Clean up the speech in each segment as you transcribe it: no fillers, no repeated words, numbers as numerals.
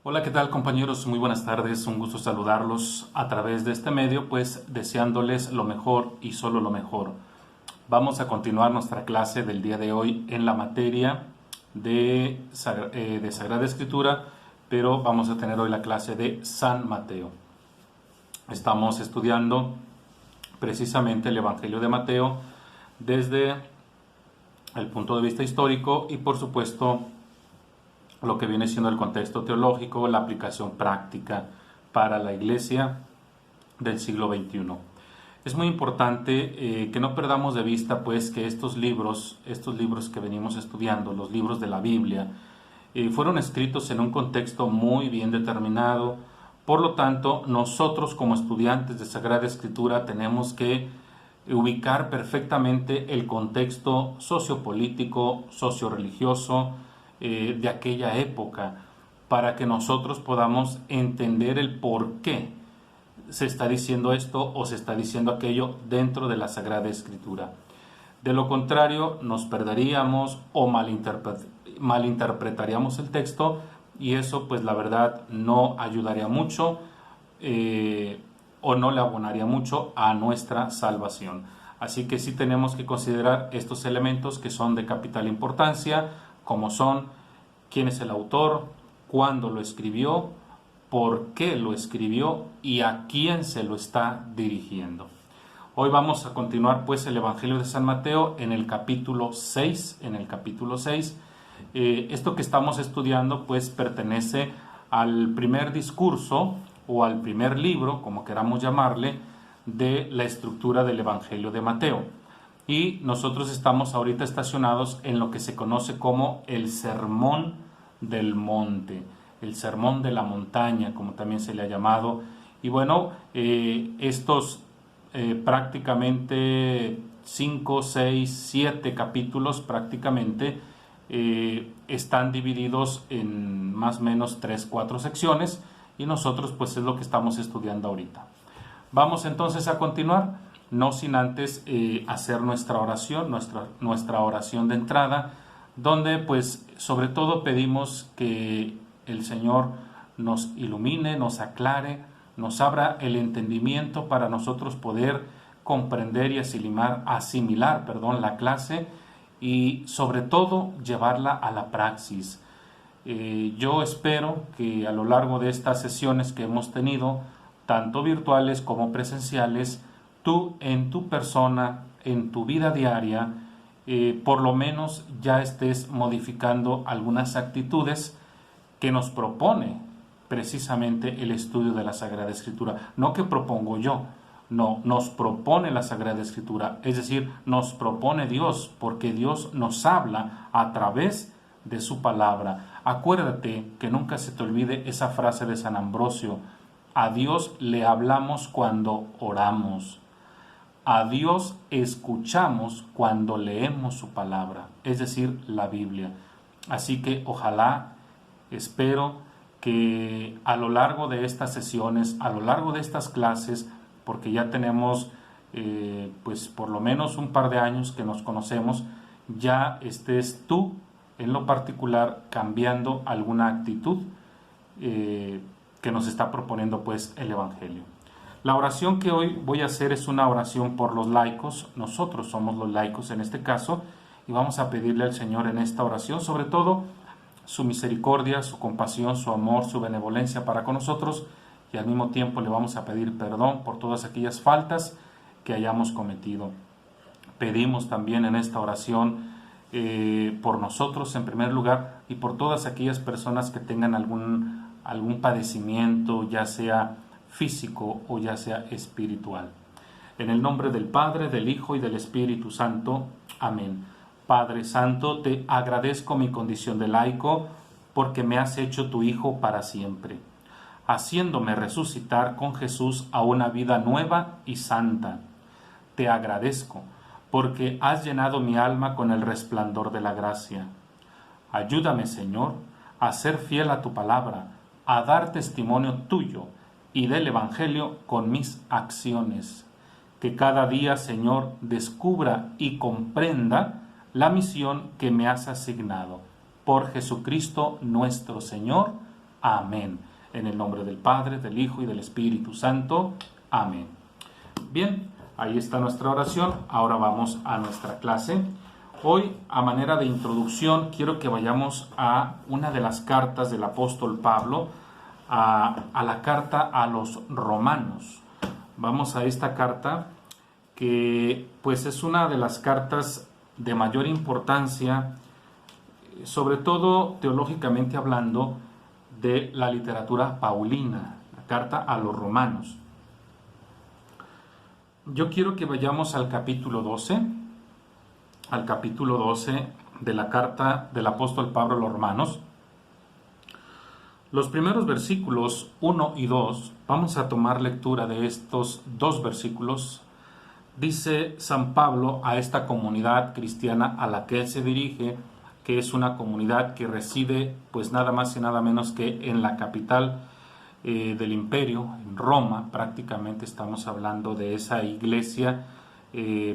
Hola, ¿qué tal compañeros? Muy buenas tardes, un gusto saludarlos a través de este medio, pues deseándoles lo mejor y solo lo mejor. Vamos a continuar nuestra clase del día de hoy en la materia de Sagrada Escritura, pero vamos a tener hoy la clase de San Mateo. Estamos estudiando precisamente el Evangelio de Mateo desde el punto de vista histórico y por supuesto lo que viene siendo el contexto teológico, la aplicación práctica para la Iglesia del siglo XXI. Es muy importante que no perdamos de vista pues que estos libros que venimos estudiando, los libros de la Biblia, fueron escritos en un contexto muy bien determinado. Por lo tanto, nosotros como estudiantes de Sagrada Escritura tenemos que ubicar perfectamente el contexto sociopolítico, socioreligioso de aquella época, para que nosotros podamos entender el por qué se está diciendo esto o se está diciendo aquello dentro de la Sagrada Escritura. De lo contrario, nos perderíamos o malinterpretaríamos el texto y eso pues la verdad no ayudaría mucho o no le abonaría mucho a nuestra salvación. Así que sí tenemos que considerar estos elementos que son de capital importancia, como son quién es el autor, cuándo lo escribió, por qué lo escribió y a quién se lo está dirigiendo. Hoy vamos a continuar pues el Evangelio de San Mateo en el capítulo 6. Esto que estamos estudiando pues pertenece al primer discurso o al primer libro, como queramos llamarle, de la estructura del Evangelio de Mateo. Y nosotros estamos ahorita estacionados en lo que se conoce como el Sermón del Monte, el Sermón de la Montaña, como también se le ha llamado. Y bueno, estos prácticamente 5, 6, 7 capítulos prácticamente están divididos en más o menos 3, 4 secciones y nosotros pues es lo que estamos estudiando ahorita. Vamos entonces a continuar, no sin antes hacer nuestra oración, nuestra oración de entrada, donde pues sobre todo pedimos que el Señor nos ilumine, nos aclare, nos abra el entendimiento para nosotros poder comprender y asimilar la clase y sobre todo llevarla a la praxis. Yo espero que a lo largo de estas sesiones que hemos tenido, tanto virtuales como presenciales, tú en tu persona, en tu vida diaria, por lo menos ya estés modificando algunas actitudes que nos propone precisamente el estudio de la Sagrada Escritura. No que propongo yo, no, nos propone la Sagrada Escritura, es decir, nos propone Dios, porque Dios nos habla a través de su palabra. Acuérdate que nunca se te olvide esa frase de San Ambrosio: a Dios le hablamos cuando oramos. A Dios escuchamos cuando leemos su palabra, es decir, la Biblia. Así que ojalá, espero que a lo largo de estas sesiones, a lo largo de estas clases, porque ya tenemos pues por lo menos un par de años que nos conocemos, ya estés tú en lo particular cambiando alguna actitud que nos está proponiendo pues el Evangelio. La oración que hoy voy a hacer es una oración por los laicos. Nosotros somos los laicos en este caso y vamos a pedirle al Señor en esta oración sobre todo su misericordia, su compasión, su amor, su benevolencia para con nosotros, y al mismo tiempo le vamos a pedir perdón por todas aquellas faltas que hayamos cometido. Pedimos también en esta oración por nosotros en primer lugar y por todas aquellas personas que tengan algún padecimiento, ya sea físico o ya sea espiritual. En el nombre del Padre, del Hijo y del Espíritu Santo. Amén. Padre Santo, te agradezco mi condición de laico porque me has hecho tu Hijo para siempre, haciéndome resucitar con Jesús a una vida nueva y santa. Te agradezco porque has llenado mi alma con el resplandor de la gracia. Ayúdame, Señor, a ser fiel a tu palabra, a dar testimonio tuyo y del Evangelio con mis acciones. Que cada día, Señor, descubra y comprenda la misión que me has asignado. Por Jesucristo nuestro Señor. Amén. En el nombre del Padre, del Hijo y del Espíritu Santo. Amén. Bien, ahí está nuestra oración. Ahora vamos a nuestra clase. Hoy, a manera de introducción, quiero que vayamos a una de las cartas del apóstol Pablo, a la carta a los romanos. Vamos a esta carta que pues es una de las cartas de mayor importancia, sobre todo teológicamente hablando, de la literatura paulina, la carta a los romanos. Yo quiero que vayamos al capítulo 12 de la carta del apóstol Pablo a los romanos. Los primeros versículos 1 y 2, vamos a tomar lectura de estos dos versículos. Dice San Pablo a esta comunidad cristiana a la que él se dirige, que es una comunidad que reside pues nada más y nada menos que en la capital del imperio, en Roma. Prácticamente estamos hablando de esa iglesia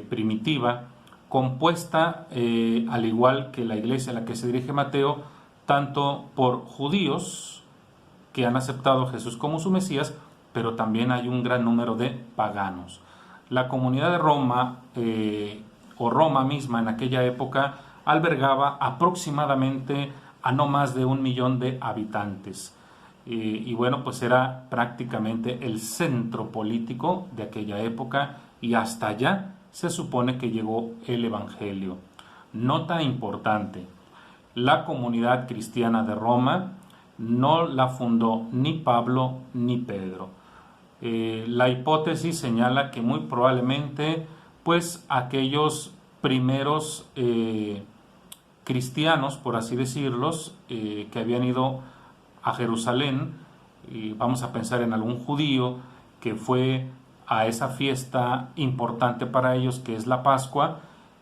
primitiva, compuesta al igual que la iglesia a la que se dirige Mateo, tanto por judíos que han aceptado a Jesús como su Mesías, pero también hay un gran número de paganos. La comunidad de Roma, o Roma misma en aquella época, albergaba aproximadamente a no más de 1 millón de habitantes. Y bueno, pues era prácticamente el centro político de aquella época, y hasta allá se supone que llegó el Evangelio. Nota importante: la comunidad cristiana de Roma no la fundó ni Pablo ni Pedro. La hipótesis señala que muy probablemente pues aquellos primeros cristianos, por así decirlos, que habían ido a Jerusalén, vamos a pensar en algún judío que fue a esa fiesta importante para ellos, que es la Pascua,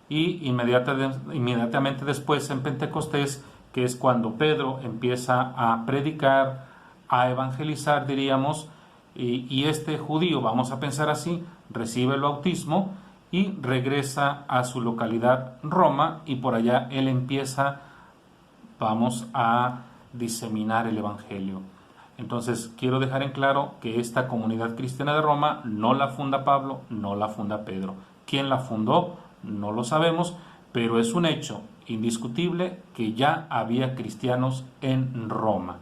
y inmediatamente después en Pentecostés, que es cuando Pedro empieza a predicar, a evangelizar, diríamos, y este judío, vamos a pensar así, recibe el bautismo y regresa a su localidad Roma, y por allá él empieza, vamos a diseminar el evangelio. Entonces quiero dejar en claro que esta comunidad cristiana de Roma no la funda Pablo, no la funda Pedro. ¿Quién la fundó? No lo sabemos, pero es un hecho indiscutible que ya había cristianos en Roma.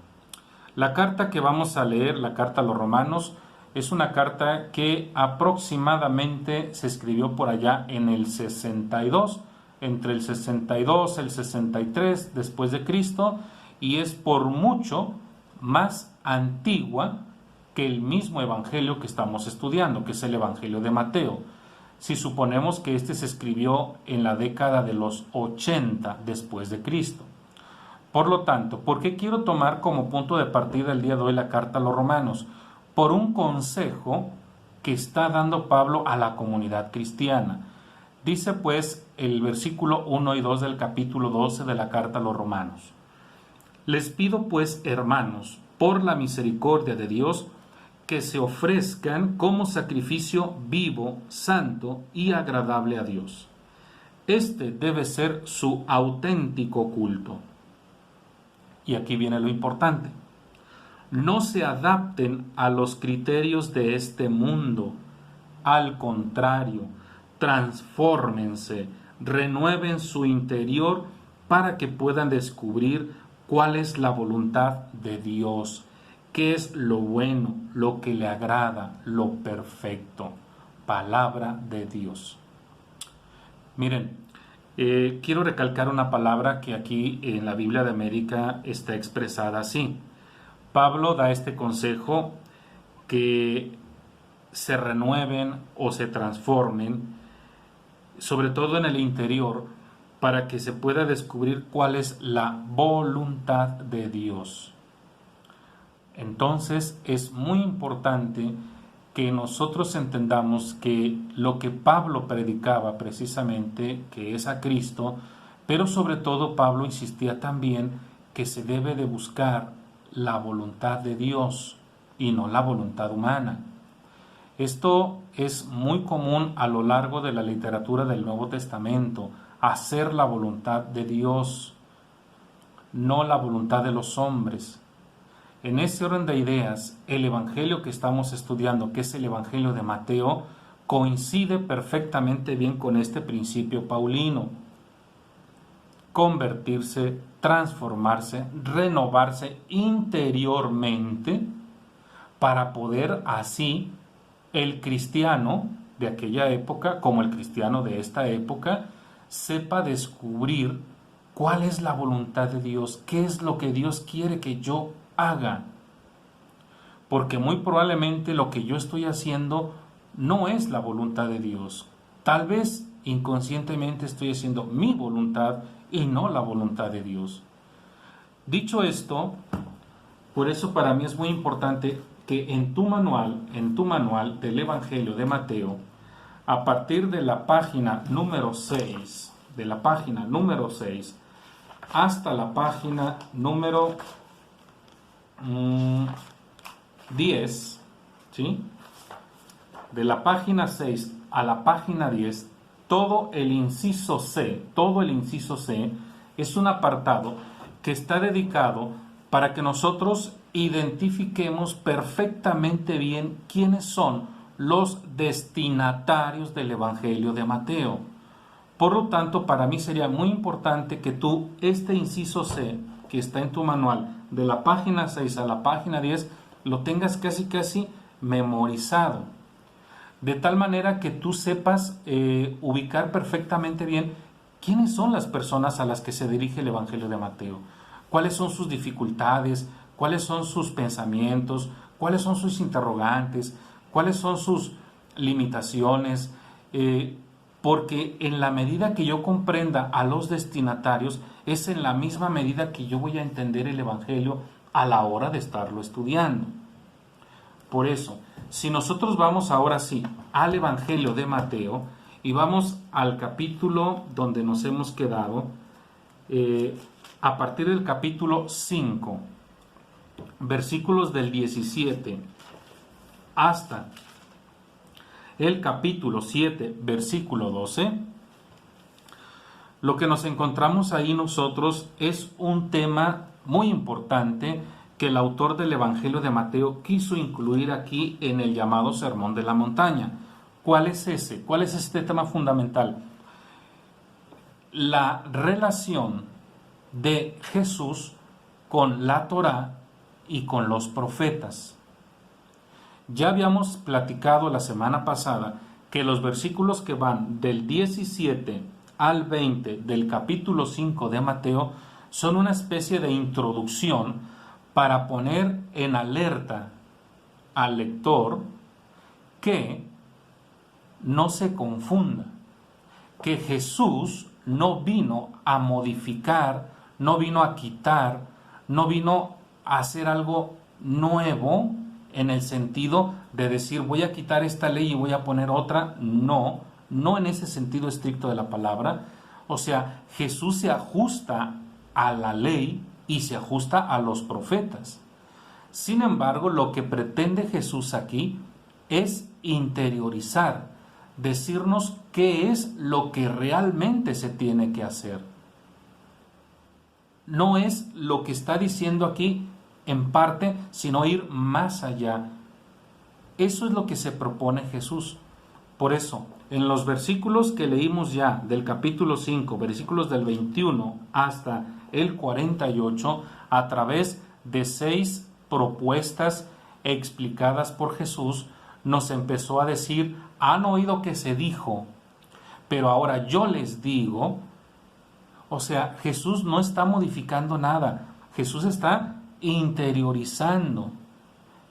La carta que vamos a leer, la carta a los romanos, es una carta que aproximadamente se escribió por allá en el 62, entre el 62 y el 63 después de Cristo, y es por mucho más antigua que el mismo evangelio que estamos estudiando, que es el Evangelio de Mateo. Si suponemos que este se escribió en la década de los 80 después de Cristo. Por lo tanto, ¿por qué quiero tomar como punto de partida el día de hoy la carta a los romanos? Por un consejo que está dando Pablo a la comunidad cristiana. Dice pues el versículo 1 y 2 del capítulo 12 de la carta a los romanos: Les pido pues, hermanos, por la misericordia de Dios, que se ofrezcan como sacrificio vivo, santo y agradable a Dios. Este debe ser su auténtico culto. Y aquí viene lo importante: no se adapten a los criterios de este mundo. Al contrario, transfórmense, renueven su interior para que puedan descubrir cuál es la voluntad de Dios, qué es lo bueno, lo que le agrada, lo perfecto. Palabra de Dios. Miren, quiero recalcar una palabra que aquí en la Biblia de América está expresada así. Pablo da este consejo, que se renueven o se transformen, sobre todo en el interior, para que se pueda descubrir cuál es la voluntad de Dios. Entonces es muy importante que nosotros entendamos que lo que Pablo predicaba precisamente, que es a Cristo, pero sobre todo Pablo insistía también que se debe de buscar la voluntad de Dios y no la voluntad humana. Esto es muy común a lo largo de la literatura del Nuevo Testamento: hacer la voluntad de Dios, no la voluntad de los hombres. En ese orden de ideas, el Evangelio que estamos estudiando, que es el Evangelio de Mateo, coincide perfectamente bien con este principio paulino. Convertirse, transformarse, renovarse interiormente para poder así el cristiano de aquella época, como el cristiano de esta época, sepa descubrir cuál es la voluntad de Dios, qué es lo que Dios quiere que yo haga. Porque muy probablemente lo que yo estoy haciendo no es la voluntad de Dios. Tal vez inconscientemente estoy haciendo mi voluntad y no la voluntad de Dios. Dicho esto, por eso para mí es muy importante que en tu manual del Evangelio de Mateo, a partir de la página número 6, hasta la página número 10, ¿sí? De la página 6 a la página 10, todo el inciso C es un apartado que está dedicado para que nosotros identifiquemos perfectamente bien quiénes son los destinatarios del Evangelio de Mateo. Por lo tanto, para mí sería muy importante que tú, este inciso C, que está en tu manual, de la página 6 a la página 10, lo tengas casi memorizado. De tal manera que tú sepas ubicar perfectamente bien quiénes son las personas a las que se dirige el Evangelio de Mateo, cuáles son sus dificultades, cuáles son sus pensamientos, cuáles son sus interrogantes, cuáles son sus limitaciones, porque en la medida que yo comprenda a los destinatarios, es en la misma medida que yo voy a entender el Evangelio a la hora de estarlo estudiando. Por eso, si nosotros vamos ahora sí al Evangelio de Mateo y vamos al capítulo donde nos hemos quedado, a partir del capítulo 5, versículos del 17 hasta el capítulo 7, versículo 12, lo que nos encontramos ahí nosotros es un tema muy importante que el autor del Evangelio de Mateo quiso incluir aquí en el llamado Sermón de la Montaña. ¿Cuál es ese? ¿Cuál es este tema fundamental? La relación de Jesús con la Torá y con los profetas. Ya habíamos platicado la semana pasada que los versículos que van del 17 al 20 del capítulo 5 de Mateo son una especie de introducción para poner en alerta al lector que no se confunda, que Jesús no vino a modificar, no vino a quitar, no vino a hacer algo nuevo en el sentido de decir voy a quitar esta ley y voy a poner otra. No en ese sentido estricto de la palabra. O sea, Jesús se ajusta a la ley y se ajusta a los profetas. Sin embargo, lo que pretende Jesús aquí es interiorizar, decirnos qué es lo que realmente se tiene que hacer. No es lo que está diciendo aquí en parte, sino ir más allá. Eso es lo que se propone Jesús. Por eso, en los versículos que leímos ya del capítulo 5, versículos del 21 hasta el 48, a través de 6 propuestas explicadas por Jesús, nos empezó a decir, han oído que se dijo, pero ahora yo les digo. O sea, Jesús no está modificando nada, Jesús está interiorizando.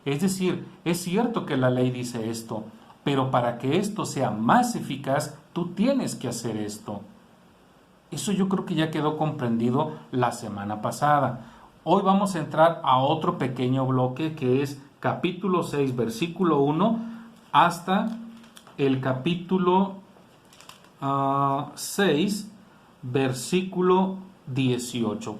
Es decir, es cierto que la ley dice esto, pero para que esto sea más eficaz, tú tienes que hacer esto. Eso yo creo que ya quedó comprendido la semana pasada. Hoy vamos a entrar a otro pequeño bloque que es capítulo 6, versículo 1 hasta el capítulo 6, versículo 18.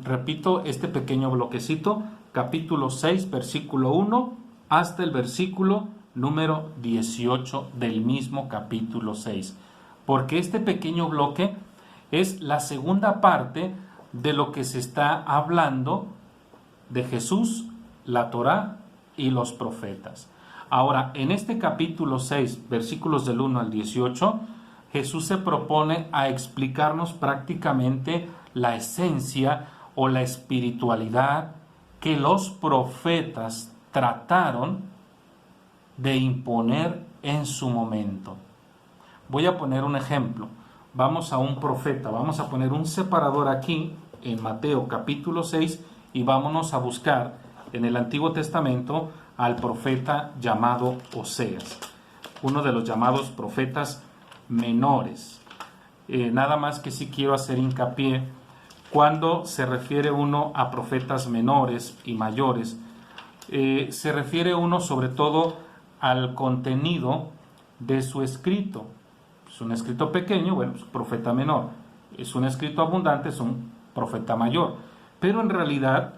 Repito este pequeño bloquecito, capítulo 6, versículo 1 hasta el versículo número 18 del mismo capítulo 6. Porque este pequeño bloque es la segunda parte de lo que se está hablando de Jesús, la Torá y los profetas. Ahora, en este capítulo 6, versículos del 1 al 18, Jesús se propone a explicarnos prácticamente la esencia o la espiritualidad que los profetas trataron de imponer en su momento. Voy a poner un ejemplo. Vamos a un profeta, vamos a poner un separador aquí en Mateo capítulo 6 y vámonos a buscar en el Antiguo Testamento al profeta llamado Oseas, uno de los llamados profetas menores. Nada más que sí quiero hacer hincapié, cuando se refiere uno a profetas menores y mayores, se refiere uno sobre todo al contenido de su escrito. Es un escrito pequeño, bueno, es un profeta menor. Es un escrito abundante, es un profeta mayor. Pero en realidad,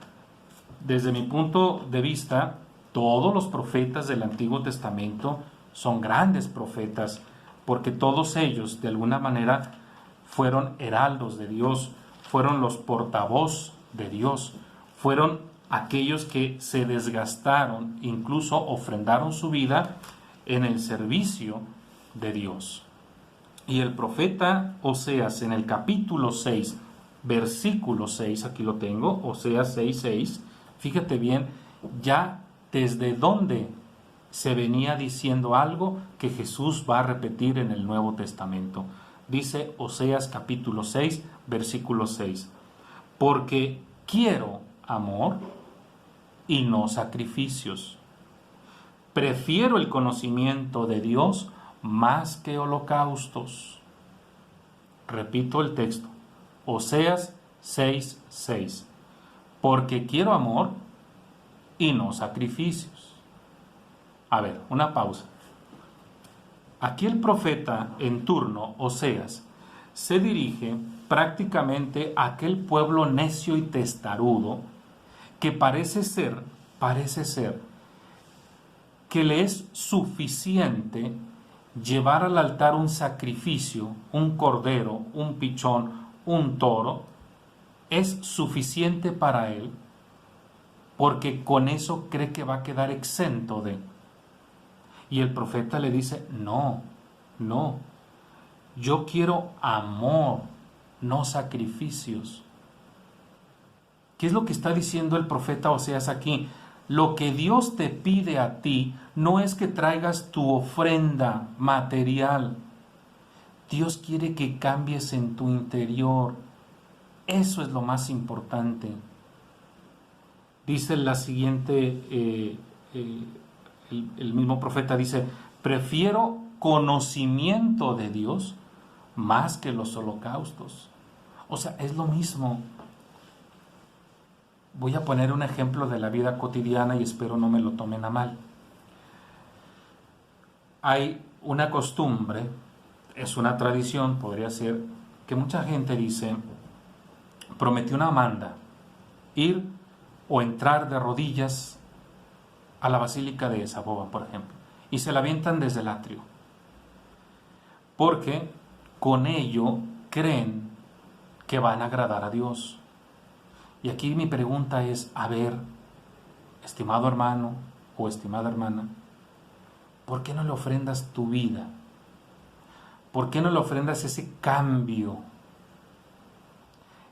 desde mi punto de vista, todos los profetas del Antiguo Testamento son grandes profetas, porque todos ellos, de alguna manera, fueron heraldos de Dios, fueron los portavoz de Dios, fueron aquellos que se desgastaron, incluso ofrendaron su vida en el servicio de Dios. Y el profeta Oseas, en el capítulo 6, versículo 6, aquí lo tengo, Oseas 6:6, fíjate bien, ya desde dónde se venía diciendo algo que Jesús va a repetir en el Nuevo Testamento. Dice Oseas capítulo 6, versículo 6, porque quiero amor y no sacrificios. Prefiero el conocimiento de Dios más que holocaustos. Repito el texto, Oseas 6:6, porque quiero amor y no sacrificios. A ver, una pausa. Aquí el profeta en turno, Oseas, se dirige prácticamente a aquel pueblo necio y testarudo que parece ser que le es suficiente llevar al altar un sacrificio, un cordero, un pichón, un toro, es suficiente para él, porque con eso cree que va a quedar exento de. Y el profeta le dice, no, yo quiero amor, no sacrificios. ¿Qué es lo que está diciendo el profeta Oseas aquí? Lo que Dios te pide a ti no es que traigas tu ofrenda material. Dios quiere que cambies en tu interior. Eso es lo más importante. Dice la siguiente, el mismo profeta dice, prefiero conocimiento de Dios más que los holocaustos. O sea, es lo mismo. Voy a poner un ejemplo de la vida cotidiana y espero no me lo tomen a mal. Hay una costumbre, es una tradición, podría ser, que mucha gente dice, prometió una Amanda ir o entrar de rodillas a la Basílica de Saboba, por ejemplo, y se la avientan desde el atrio, porque con ello creen que van a agradar a Dios. Y aquí mi pregunta es, a ver, estimado hermano o estimada hermana, ¿por qué no le ofrendas tu vida? ¿Por qué no le ofrendas ese cambio,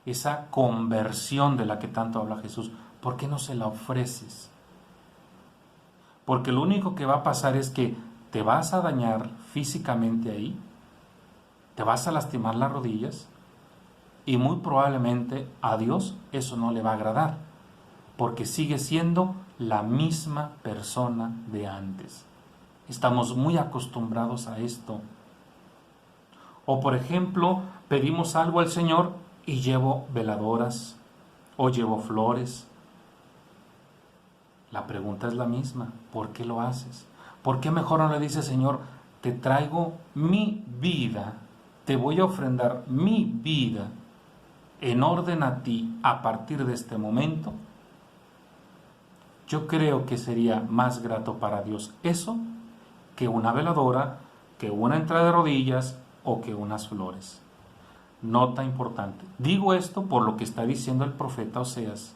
esa conversión de la que tanto habla Jesús? ¿Por qué no se la ofreces? Porque lo único que va a pasar es que te vas a dañar físicamente ahí, te vas a lastimar las rodillas y muy probablemente a Dios eso no le va a agradar, porque sigue siendo la misma persona de antes. Estamos muy acostumbrados a esto. O por ejemplo, pedimos algo al Señor y llevo veladoras o llevo flores. La pregunta es la misma, ¿por qué lo haces? ¿Por qué mejor no le dices, Señor, te traigo mi vida, te voy a ofrendar mi vida en orden a ti a partir de este momento? Yo creo que sería más grato para Dios eso que una veladora, que una entrada de rodillas o que unas flores. Nota importante. Digo esto por lo que está diciendo el profeta Oseas,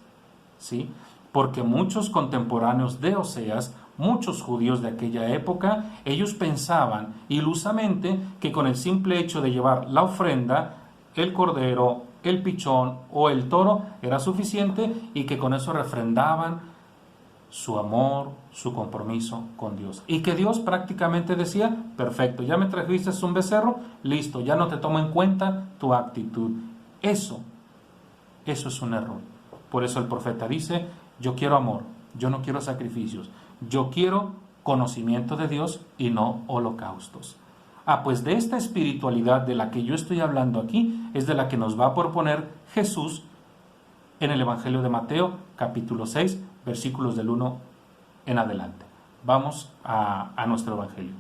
¿sí? porque muchos contemporáneos de Oseas, muchos judíos de aquella época, ellos pensaban ilusamente que con el simple hecho de llevar la ofrenda, el cordero, el pichón o el toro era suficiente y que con eso refrendaban su amor, su compromiso con Dios. Y que Dios prácticamente decía, perfecto, ya me trajiste un becerro, listo, ya no te tomo en cuenta tu actitud. Eso es un error. Por eso el profeta dice, yo quiero amor, yo no quiero sacrificios, yo quiero conocimiento de Dios y no holocaustos. Pues de esta espiritualidad de la que yo estoy hablando aquí es de la que nos va a proponer Jesús en el Evangelio de Mateo, capítulo 6, versículos del 1 en adelante. Vamos a nuestro Evangelio.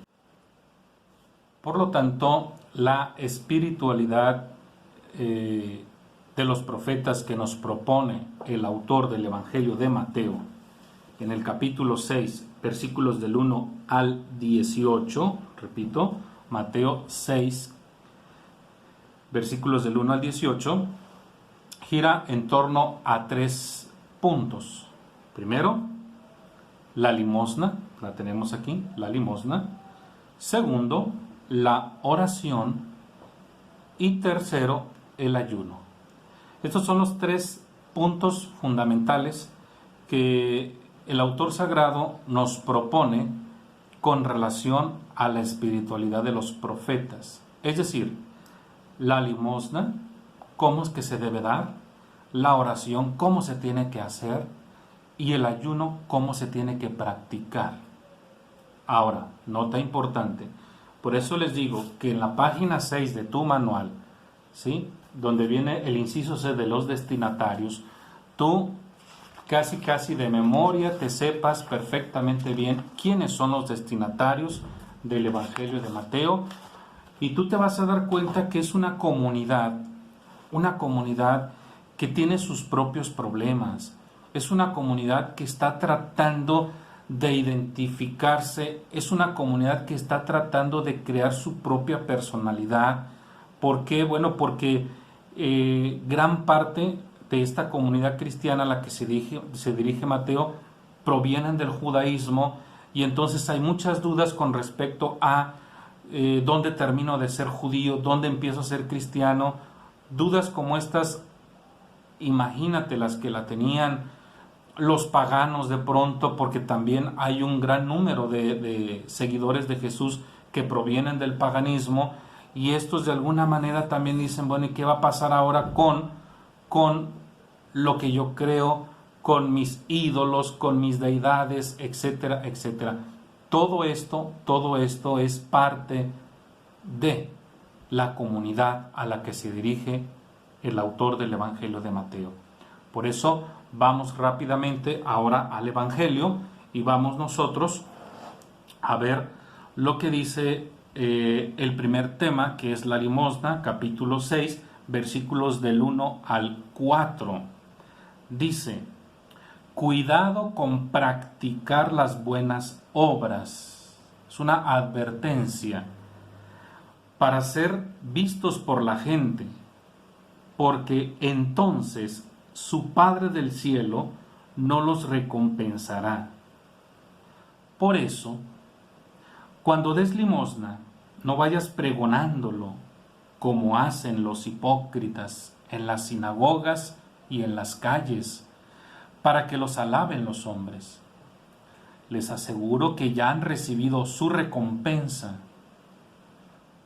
Por lo tanto, la espiritualidad de los profetas que nos propone el autor del Evangelio de Mateo, en el capítulo 6, versículos del 1 al 18, repito, Mateo 6, versículos del 1 al 18, gira en torno a 3 puntos. Primero, la limosna, la tenemos aquí, la limosna. Segundo, la oración. Y tercero, el ayuno. Estos son los 3 puntos fundamentales que el autor sagrado nos propone con relación a la espiritualidad de los profetas. Es decir, la limosna, cómo es que se debe dar, la oración, cómo se tiene que hacer, y el ayuno, cómo se tiene que practicar. Ahora, nota importante, por eso les digo que en la página 6 de tu manual, ¿sí?, donde viene el inciso C de los destinatarios, tú casi de memoria te sepas perfectamente bien quiénes son los destinatarios del Evangelio de Mateo, y tú te vas a dar cuenta que es una comunidad que tiene sus propios problemas, es una comunidad que está tratando de identificarse, es una comunidad que está tratando de crear su propia personalidad. ¿Por qué? Bueno, porque gran parte de esta comunidad cristiana a la que se dirige Mateo provienen del judaísmo, y entonces hay muchas dudas con respecto a dónde termino de ser judío, dónde empiezo a ser cristiano. Dudas como estas, imagínate las que la tenían los paganos de pronto, porque también hay un gran número de seguidores de Jesús que provienen del paganismo, y estos de alguna manera también dicen, bueno, ¿y qué va a pasar ahora con lo que yo creo, con mis ídolos, con mis deidades, etcétera, etcétera? Todo esto es parte de la comunidad a la que se dirige el autor del Evangelio de Mateo. Por eso vamos rápidamente ahora al Evangelio y vamos nosotros a ver lo que dice el primer tema, que es la limosna, capítulo 6, versículos del 1 al 4. Dice, cuidado con practicar las buenas obras. Es una advertencia para ser vistos por la gente, porque entonces su Padre del cielo no los recompensará. Por eso, cuando des limosna, no vayas pregonándolo como hacen los hipócritas en las sinagogas y en las calles, para que los alaben los hombres. Les aseguro que ya han recibido su recompensa.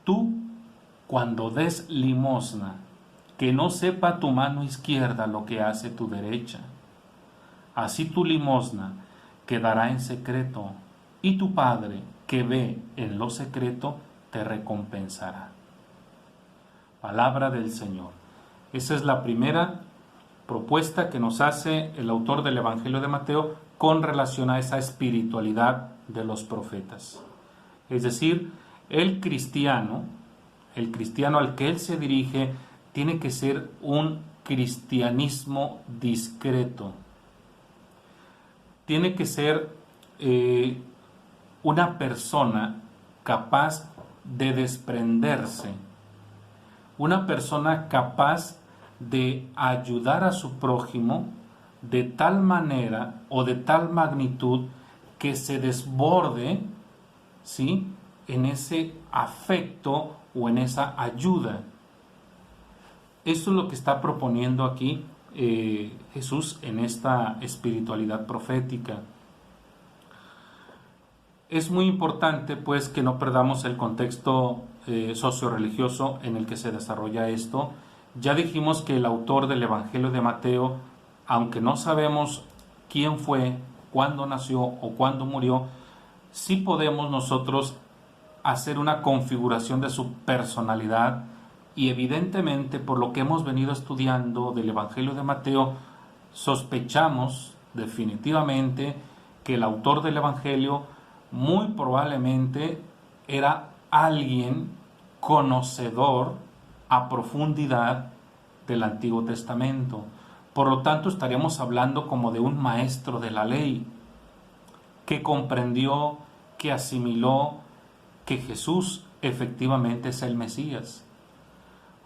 Tú, cuando des limosna, que no sepa tu mano izquierda lo que hace tu derecha. Así tu limosna quedará en secreto, y tu Padre, que ve en lo secreto, te recompensará. Palabra del Señor. Esa es la primera propuesta que nos hace el autor del Evangelio de Mateo con relación a esa espiritualidad de los profetas. Es decir, el cristiano al que él se dirige, tiene que ser un cristianismo discreto. Tiene que ser una persona capaz de desprenderse, una persona capaz de ayudar a su prójimo de tal manera o de tal magnitud que se desborde, ¿sí?, en ese afecto o en esa ayuda. Esto es lo que está proponiendo aquí Jesús en esta espiritualidad profética. Es muy importante pues que no perdamos el contexto socio-religioso en el que se desarrolla esto. Ya dijimos que el autor del Evangelio de Mateo, aunque no sabemos quién fue, cuándo nació o cuándo murió, sí podemos nosotros hacer una configuración de su personalidad, y evidentemente por lo que hemos venido estudiando del Evangelio de Mateo, sospechamos definitivamente que el autor del Evangelio muy probablemente era alguien conocedor a profundidad del Antiguo Testamento. Por lo tanto, estaríamos hablando como de un maestro de la ley, que comprendió, que asimiló que Jesús efectivamente es el Mesías.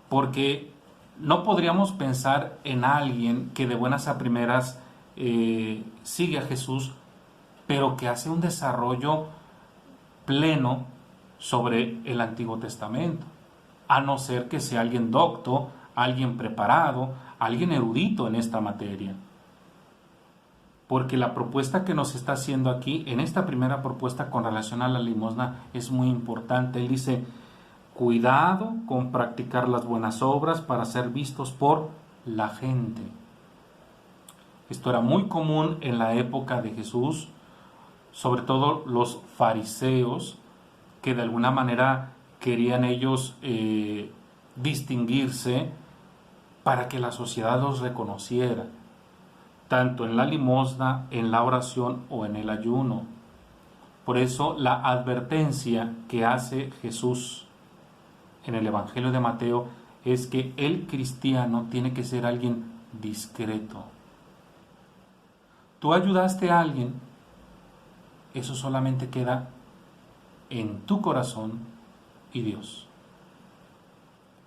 Porque no podríamos pensar en alguien que de buenas a primeras sigue a Jesús, pero que hace un desarrollo pleno sobre el Antiguo Testamento, a no ser que sea alguien docto, alguien preparado, alguien erudito en esta materia. Porque la propuesta que nos está haciendo aquí, en esta primera propuesta con relación a la limosna, es muy importante. Él dice: cuidado con practicar las buenas obras para ser vistos por la gente. Esto era muy común en la época de Jesús, sobre todo los fariseos, que de alguna manera querían ellos distinguirse para que la sociedad los reconociera, tanto en la limosna, en la oración o en el ayuno. Por eso la advertencia que hace Jesús en el Evangelio de Mateo es que el cristiano tiene que ser alguien discreto. Tú ayudaste a alguien, eso solamente queda en tu corazón y Dios.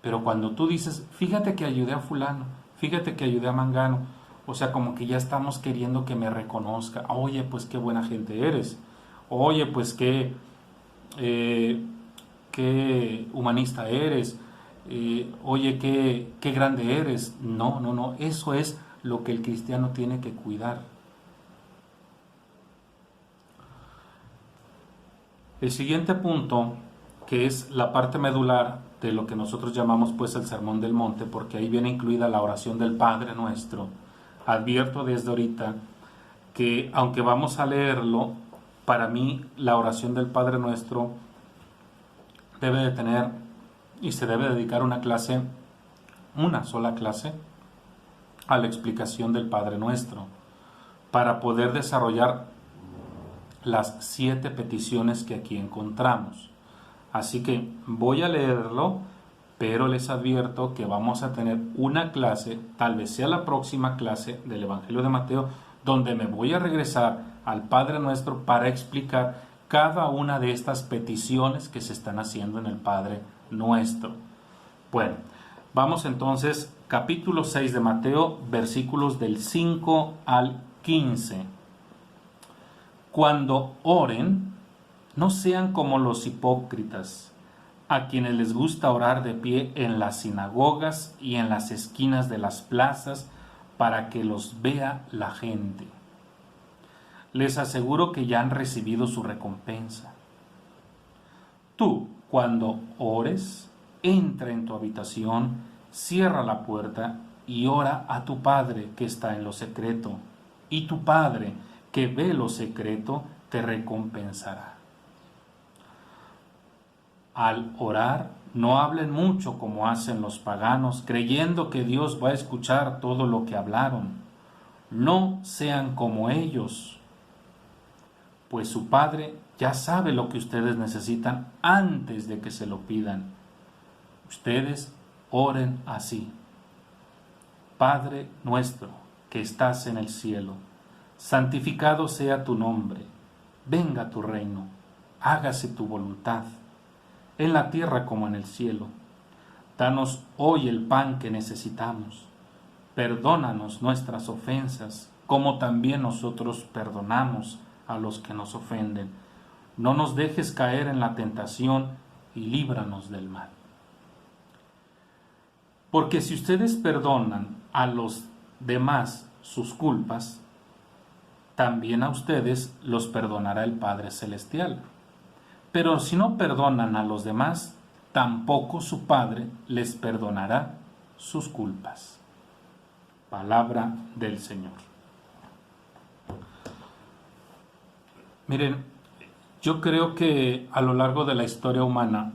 Pero cuando tú dices: fíjate que ayudé a fulano, fíjate que ayudé a mangano, o sea, como que ya estamos queriendo que me reconozca. Oye, pues qué buena gente eres. Oye, pues qué humanista eres. Oye, qué grande eres. No, eso es lo que el cristiano tiene que cuidar. El siguiente punto, que es la parte medular de lo que nosotros llamamos pues el Sermón del Monte, porque ahí viene incluida la oración del Padre Nuestro. Advierto desde ahorita que, aunque vamos a leerlo, para mí la oración del Padre Nuestro debe de tener y se debe dedicar una sola clase a la explicación del Padre Nuestro, para poder desarrollar las 7 peticiones que aquí encontramos. Así que voy a leerlo, pero les advierto que vamos a tener una clase, tal vez sea la próxima clase del Evangelio de Mateo, donde me voy a regresar al Padre Nuestro para explicar cada una de estas peticiones que se están haciendo en el Padre Nuestro. Bueno, vamos entonces, capítulo 6 de Mateo, versículos del 5 al 15. Cuando oren, no sean como los hipócritas, a quienes les gusta orar de pie en las sinagogas y en las esquinas de las plazas para que los vea la gente. Les aseguro que ya han recibido su recompensa. Tú, cuando ores, entra en tu habitación, cierra la puerta y ora a tu Padre que está en lo secreto, y tu Padre que ve lo secreto te recompensará. Al orar, no hablen mucho como hacen los paganos, creyendo que Dios va a escuchar todo lo que hablaron. No sean como ellos, pues su Padre ya sabe lo que ustedes necesitan antes de que se lo pidan. Ustedes oren así: Padre nuestro que estás en el cielo, santificado sea tu nombre, venga tu reino, hágase tu voluntad, en la tierra como en el cielo. Danos hoy el pan que necesitamos, perdónanos nuestras ofensas, como también nosotros perdonamos a los que nos ofenden. No nos dejes caer en la tentación y líbranos del mal. Porque si ustedes perdonan a los demás sus culpas, también a ustedes los perdonará el Padre Celestial. Pero si no perdonan a los demás, tampoco su Padre les perdonará sus culpas. Palabra del Señor. Miren, yo creo que a lo largo de la historia humana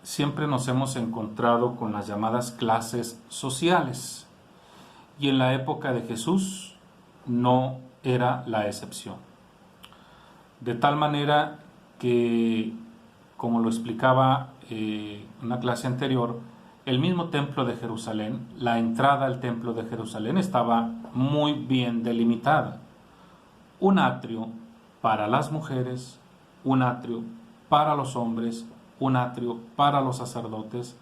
siempre nos hemos encontrado con las llamadas clases sociales, y en la época de Jesús no era la excepción. De tal manera que, como lo explicaba en una clase anterior, el mismo templo de Jerusalén, la entrada al templo de Jerusalén estaba muy bien delimitada. Un atrio para las mujeres, un atrio para los hombres, un atrio para los sacerdotes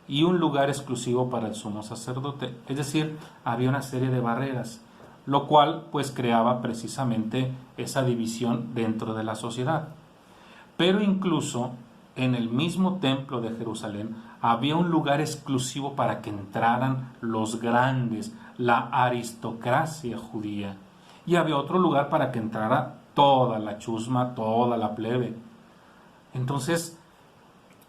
y un lugar exclusivo para el sumo sacerdote. Es decir, había una serie de barreras, lo cual pues creaba precisamente esa división dentro de la sociedad. Pero incluso en el mismo templo de Jerusalén había un lugar exclusivo para que entraran los grandes, la aristocracia judía, y había otro lugar para que entrara toda la chusma, toda la plebe. Entonces,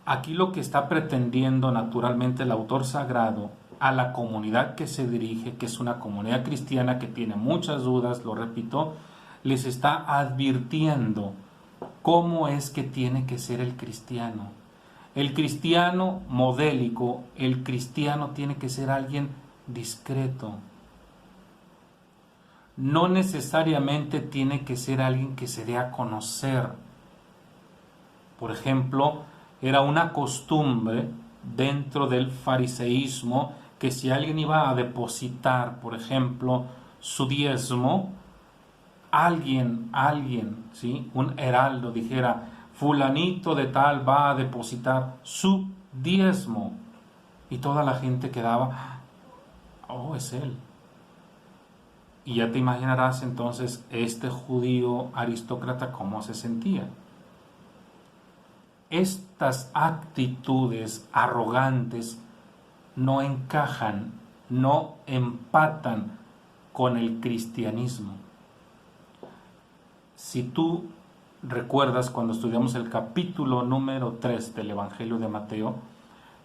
aquí lo que está pretendiendo naturalmente el autor sagrado a la comunidad que se dirige, que es una comunidad cristiana que tiene muchas dudas, lo repito, les está advirtiendo cómo es que tiene que ser el cristiano. El cristiano modélico, el cristiano tiene que ser alguien discreto. No necesariamente tiene que ser alguien que se dé a conocer. Por ejemplo, era una costumbre dentro del fariseísmo que si alguien iba a depositar, por ejemplo, su diezmo, alguien, ¿sí? Un heraldo dijera, fulanito de tal va a depositar su diezmo. Y toda la gente quedaba, oh, es él. Y ya te imaginarás entonces este judío aristócrata cómo se sentía. Estas actitudes arrogantes no encajan, no empatan con el cristianismo. Si tú recuerdas cuando estudiamos el capítulo número 3 del Evangelio de Mateo,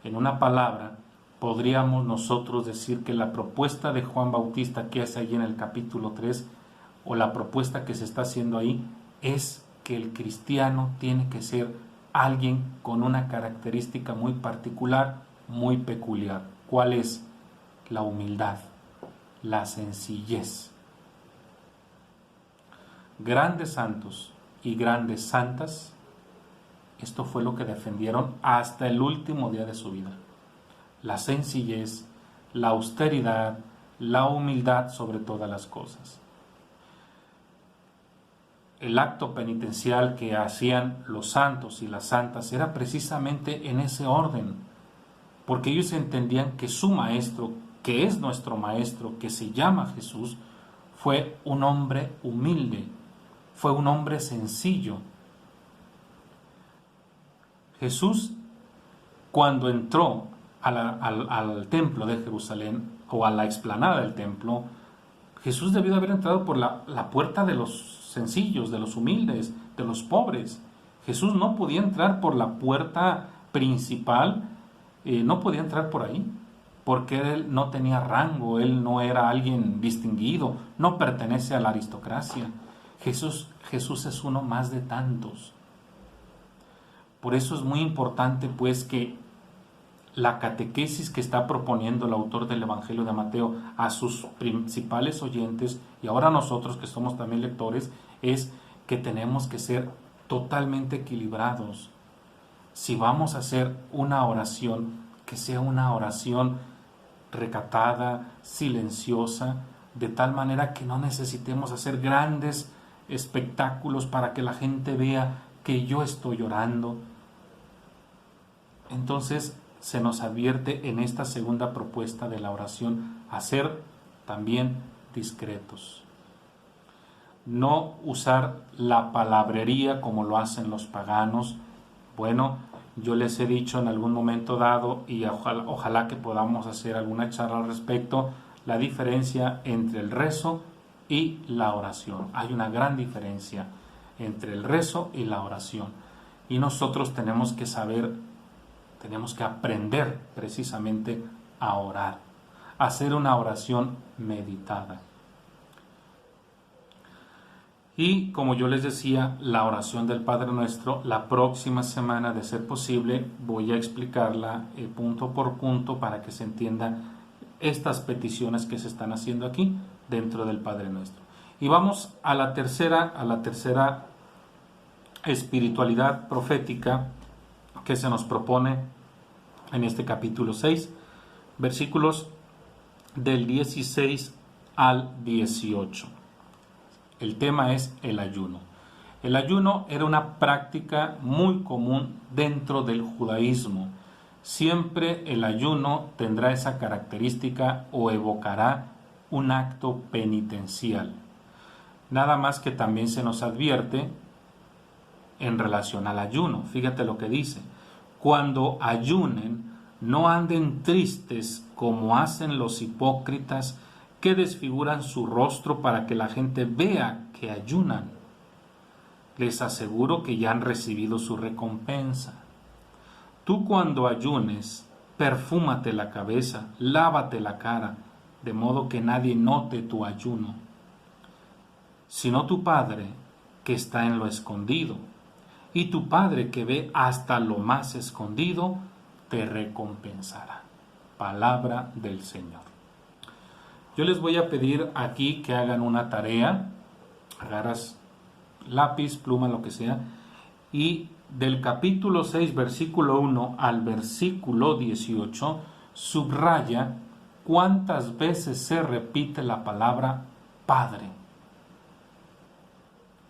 en una palabra podríamos nosotros decir que la propuesta de Juan Bautista que hace ahí en el capítulo 3, o la propuesta que se está haciendo ahí, es que el cristiano tiene que ser alguien con una característica muy particular, muy peculiar. ¿Cuál es? La humildad, la sencillez. Grandes santos y grandes santas, esto fue lo que defendieron hasta el último día de su vida. La sencillez, la austeridad, la humildad sobre todas las cosas. El acto penitencial que hacían los santos y las santas era precisamente en ese orden, porque ellos entendían que su maestro, que es nuestro maestro, que se llama Jesús, fue un hombre humilde, fue un hombre sencillo. Jesús, cuando entró al templo de Jerusalén, o a la explanada del templo, Jesús debió de haber entrado por la puerta de los sencillos, de los humildes, de los pobres. Jesús no podía entrar por la puerta principal, no podía entrar por ahí, porque él no tenía rango, él no era alguien distinguido, no pertenece a la aristocracia. Jesús es uno más de tantos. Por eso es muy importante pues que la catequesis que está proponiendo el autor del Evangelio de Mateo a sus principales oyentes, y ahora nosotros que somos también lectores, es que tenemos que ser totalmente equilibrados. Si vamos a hacer una oración, que sea una oración recatada, silenciosa, de tal manera que no necesitemos hacer grandes espectáculos para que la gente vea que yo estoy orando. Entonces se nos advierte en esta segunda propuesta de la oración a ser también discretos. no usar la palabrería como lo hacen los paganos. Bueno, yo les he dicho en algún momento dado, y ojalá que podamos hacer alguna charla al respecto, la diferencia entre el rezo y la oración. Hay una gran diferencia entre el rezo y la oración. Y nosotros tenemos que saber, tenemos que aprender precisamente a orar, a hacer una oración meditada. Y como yo les decía, la oración del Padre Nuestro, la próxima semana, de ser posible, voy a explicarla punto por punto para que se entiendan estas peticiones que se están haciendo aquí dentro del Padre Nuestro. Y vamos a la tercera espiritualidad profética que se nos propone en este capítulo 6, versículos del 16 al 18. El tema es el ayuno. El ayuno era una práctica muy común dentro del judaísmo. Siempre el ayuno tendrá esa característica o evocará un acto penitencial. Nada más que también se nos advierte en relación al ayuno. Fíjate lo que dice: cuando ayunen, no anden tristes como hacen los hipócritas, que desfiguran su rostro para que la gente vea que ayunan. Les aseguro que ya han recibido su recompensa. Tú, cuando ayunes, perfúmate la cabeza, lávate la cara, de modo que nadie note tu ayuno, sino tu Padre que está en lo escondido, y tu Padre que ve hasta lo más escondido te recompensará. Palabra del Señor. Yo les voy a pedir aquí que hagan una tarea, agarras lápiz, pluma, lo que sea, y del capítulo 6, versículo 1 al versículo 18, subraya cuántas veces se repite la palabra Padre.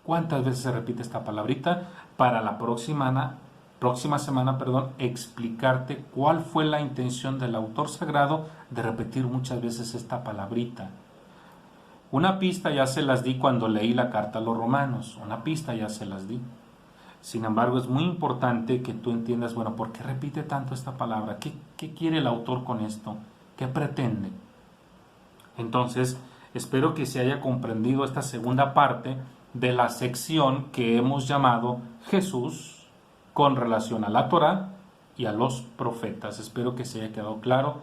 ¿Cuántas veces se repite esta palabrita? Para la próxima semana, explicarte cuál fue la intención del autor sagrado de repetir muchas veces esta palabrita. Una pista ya se las di cuando leí la carta a los romanos, una pista ya se las di. Sin embargo, es muy importante que tú entiendas, bueno, ¿por qué repite tanto esta palabra? ¿Qué quiere el autor con esto? ¿Qué pretende? Entonces, espero que se haya comprendido esta segunda parte de la sección que hemos llamado Jesús con relación a la Torá y a los profetas. Espero que se haya quedado claro.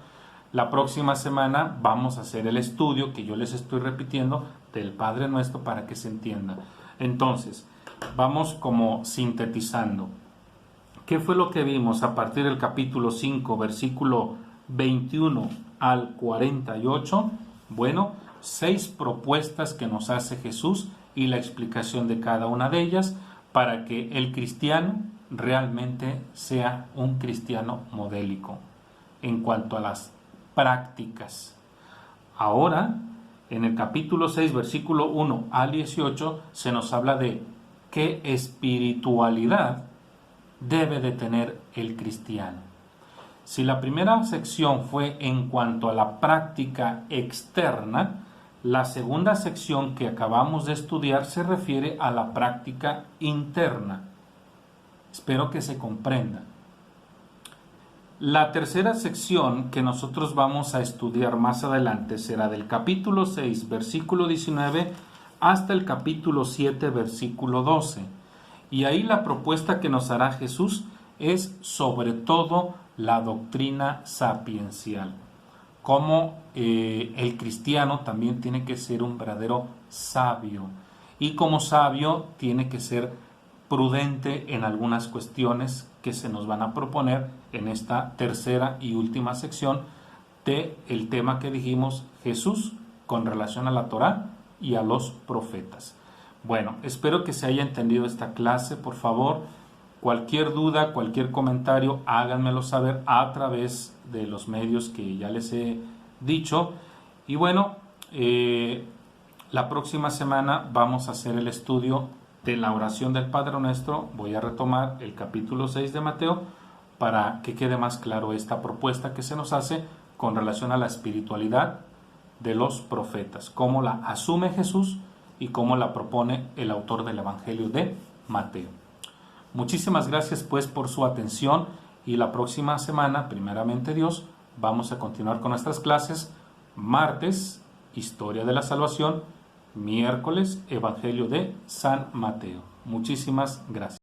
La próxima semana vamos a hacer el estudio que yo les estoy repitiendo del Padre Nuestro para que se entienda. Entonces, vamos como sintetizando. ¿Qué fue lo que vimos a partir del capítulo 5, versículo 21 al 48? Bueno, 6 propuestas que nos hace Jesús y la explicación de cada una de ellas para que el cristiano realmente sea un cristiano modélico en cuanto a las prácticas. Ahora, en el capítulo 6, versículo 1 al 18, se nos habla de qué espiritualidad debe de tener el cristiano. Si la primera sección fue en cuanto a la práctica externa, la segunda sección que acabamos de estudiar se refiere a la práctica interna. Espero que se comprenda. La tercera sección que nosotros vamos a estudiar más adelante será del capítulo 6, versículo 19, hasta el capítulo 7, versículo 12. Y ahí la propuesta que nos hará Jesús es sobre todo la doctrina sapiencial. Cómo el cristiano también tiene que ser un verdadero sabio. Y como sabio tiene que ser prudente en algunas cuestiones que se nos van a proponer en esta tercera y última sección del tema que dijimos, Jesús con relación a la Torá y a los profetas. Bueno, espero que se haya entendido esta clase. Por favor, cualquier duda, cualquier comentario, háganmelo saber a través de los medios que ya les he dicho. Y bueno, la próxima semana vamos a hacer el estudio de la oración del Padre Nuestro. Voy a retomar el capítulo 6 de Mateo para que quede más claro esta propuesta que se nos hace con relación a la espiritualidad de los profetas, cómo la asume Jesús y como la propone el autor del Evangelio de Mateo. Muchísimas gracias pues por su atención y la próxima semana, primeramente Dios, vamos a continuar con nuestras clases. Martes, Historia de la Salvación, miércoles, Evangelio de San Mateo. Muchísimas gracias.